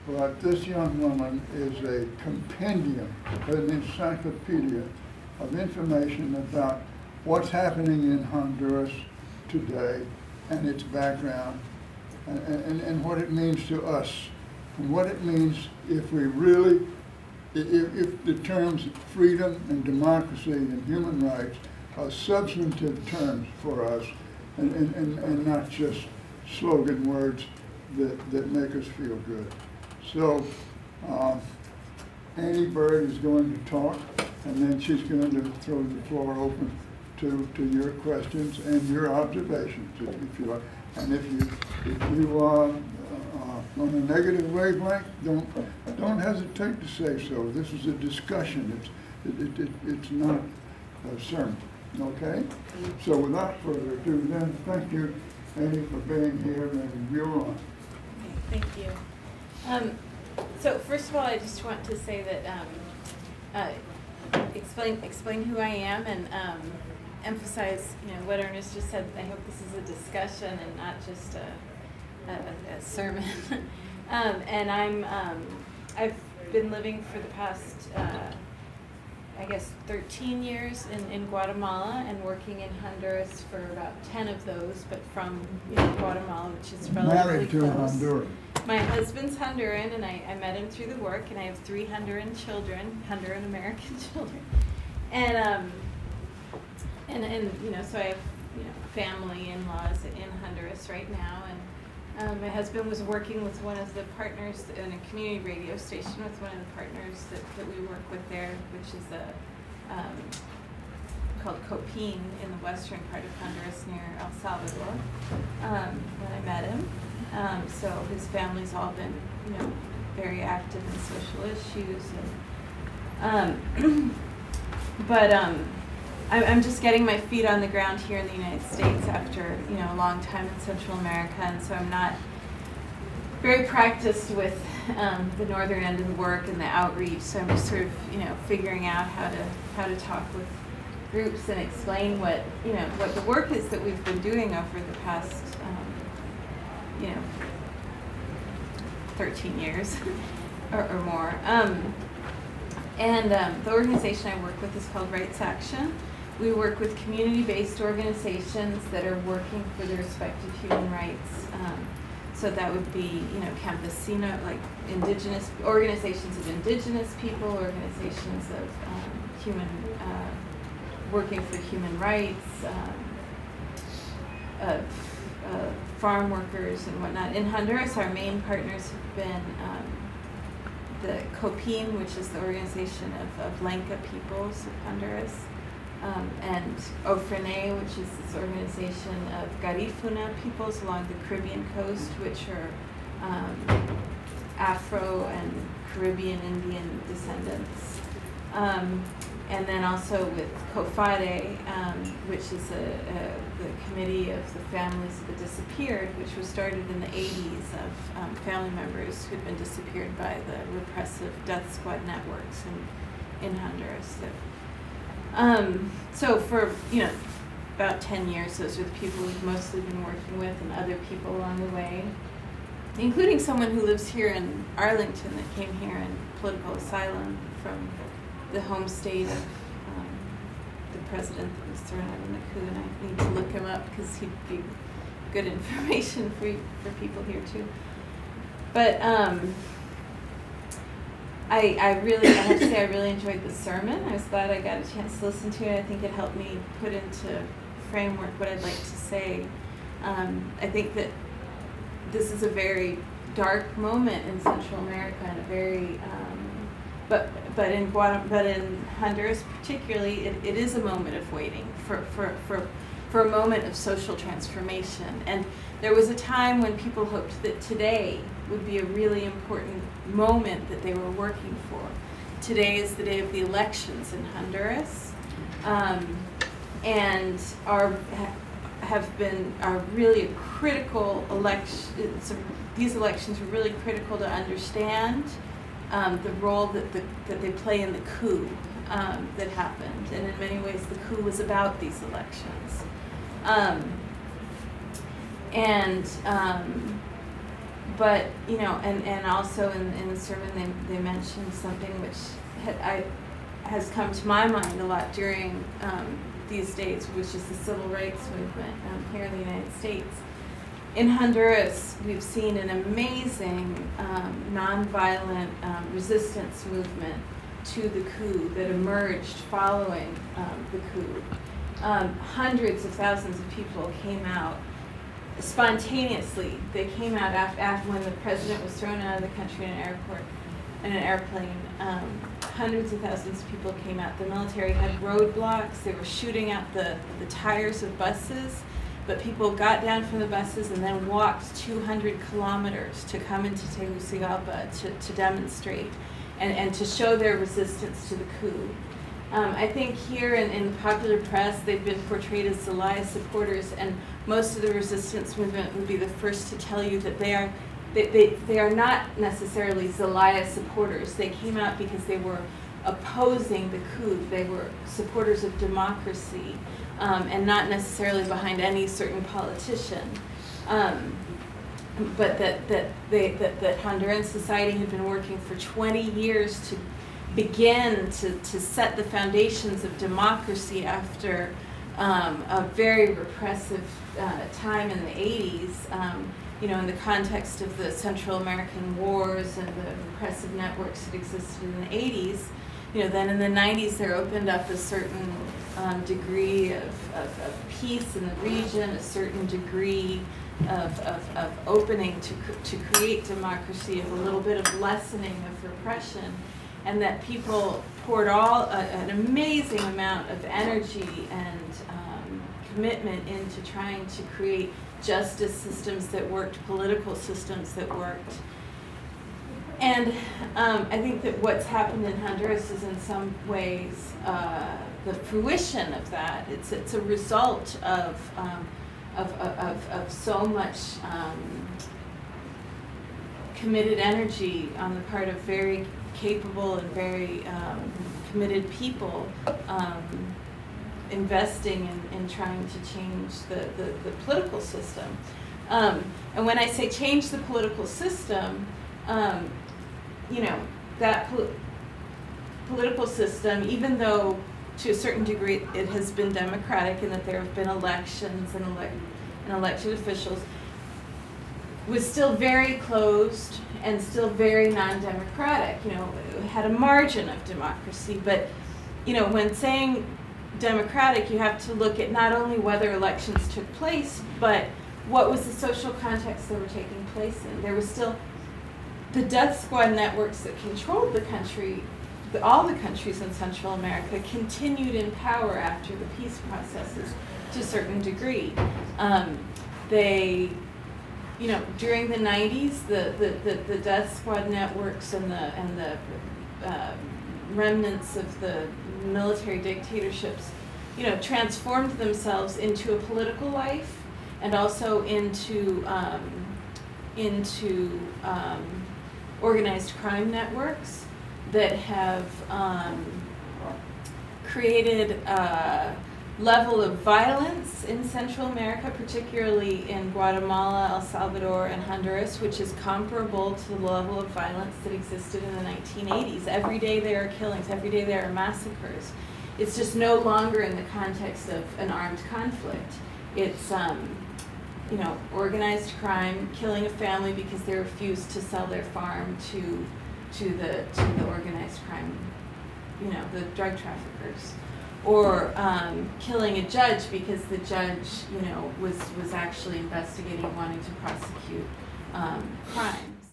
but this young woman is a compendium, an encyclopedia of information about what's happening in Honduras today and its background and what it means to us and what it means if we really, if the terms freedom and democracy and human rights are substantive terms for us and not just slogan words that make us feel good. So Annie Bird is going to talk, and then she's going to throw the floor open to your questions and your observations, if you like. And if you are on a negative wavelength, don't hesitate to say so. This is a discussion. It's not a sermon. Okay? So without further ado, then thank you, Annie, for being here, and you're on. Okay, thank you. So first of all, I just want to say that explain who I am and emphasize, what Ernest just said. I hope this is a discussion and not just a sermon. And I've been living for the past 13 years in Guatemala and working in Honduras for about 10 of those, but from Guatemala, which is relatively married to close. a Honduran. My husband's Honduran, and I met him through the work, and I have 3 Honduran children, Honduran American children, and so I have family in-laws in Honduras right now, and my husband was working with one of the partners in a community radio station with one of the partners that we work with there, which is called Copin in the western part of Honduras near El Salvador, when I met him. So his family's all been, very active in social issues, and I'm just getting my feet on the ground here in the United States after a long time in Central America, and so I'm not very practiced with the northern end of the work and the outreach. So I'm just sort of figuring out how to talk with groups and explain what the work is that we've been doing over the past 13 years or more. The organization I work with is called Rights Action. We work with community-based organizations that are working for the respective human rights. So that would be, campesino, like indigenous organizations of indigenous people, organizations of working for human rights, farm workers and whatnot. In Honduras, our main partners have been the Copin, which is the organization of Blanca peoples of Honduras, and Ofrene, which is this organization of Garifuna peoples along the Caribbean coast, which are Afro and Caribbean Indian descendants. And then also with COFADE, which is the Committee of the Families of the Disappeared, which was started in the 80s of family members who'd been disappeared by the repressive death squad networks in Honduras. So for about 10 years, those are the people we've mostly been working with, and other people along the way, including someone who lives here in Arlington that came here in political asylum from the home state of the president that was thrown out in the coup, and I need to look him up because he'd be good information for people here too. But I have to say I really enjoyed the sermon. I was glad I got a chance to listen to it. I think it helped me put into framework what I'd like to say. I think that this is a very dark moment in Central America, and a very but in Honduras particularly, it is a moment of waiting for a moment of social transformation. And there was a time when people hoped that today would be a really important moment that they were working for. Today is the day of the elections in Honduras, and are really a critical election. These elections are really critical to understand the role that they play in the coup that happened. And in many ways, the coup was about these elections. But, you know, and also in the sermon they mentioned something which has come to my mind a lot during these days, which is the civil rights movement here in the United States. In Honduras, we've seen an amazing nonviolent resistance movement to the coup that emerged following the coup. Hundreds of thousands of people came out spontaneously. They came out after when the president was thrown out of the country in an airplane. Hundreds of thousands of people came out. The military had roadblocks. They were shooting out the tires of buses. But people got down from the buses and then walked 200 kilometers to come into Tegucigalpa to demonstrate and to show their resistance to the coup. I think here in the popular press, they've been portrayed as Zelaya supporters, and most of the resistance movement would be the first to tell you that they are not necessarily Zelaya supporters. They came out because they were opposing the coup. They were supporters of democracy. And not necessarily behind any certain politician, but that Honduran society had been working for 20 years to begin to set the foundations of democracy after a very repressive time in the 80s, you know, in the context of the Central American Wars and the repressive networks that existed in the 80s. You know, then in the 90s there opened up a certain degree of peace in the region, a certain degree of opening to create democracy, of a little bit of lessening of repression, and that people poured an amazing amount of energy and commitment into trying to create justice systems that worked, political systems that worked. And I think that what's happened in Honduras is in some ways the fruition of that. It's a result of so much committed energy on the part of very capable and very committed people investing in trying to change the political system. And when I say change the political system, you know, that political system, even though to a certain degree it has been democratic in that there have been elections and elected officials, was still very closed and still very non-democratic. You know, it had a margin of democracy, but, you know, when saying democratic, you have to look at not only whether elections took place, but what was the social context they were taking place in. There was still the death squad networks that controlled the country, all the countries in Central America, continued in power after the peace processes to a certain degree. They, you know, during the 90s, the death squad networks and the remnants of the military dictatorships, you know, transformed themselves into a political life and also into organized crime networks that have created a level of violence in Central America, particularly in Guatemala, El Salvador, and Honduras, which is comparable to the level of violence that existed in the 1980s. Every day there are killings, every day there are massacres. It's just no longer in the context of an armed conflict. It's you know, organized crime, killing a family because they refused to sell their farm to the organized crime, you know, the drug traffickers, or killing a judge because the judge, you know, was actually investigating, wanting to prosecute crime.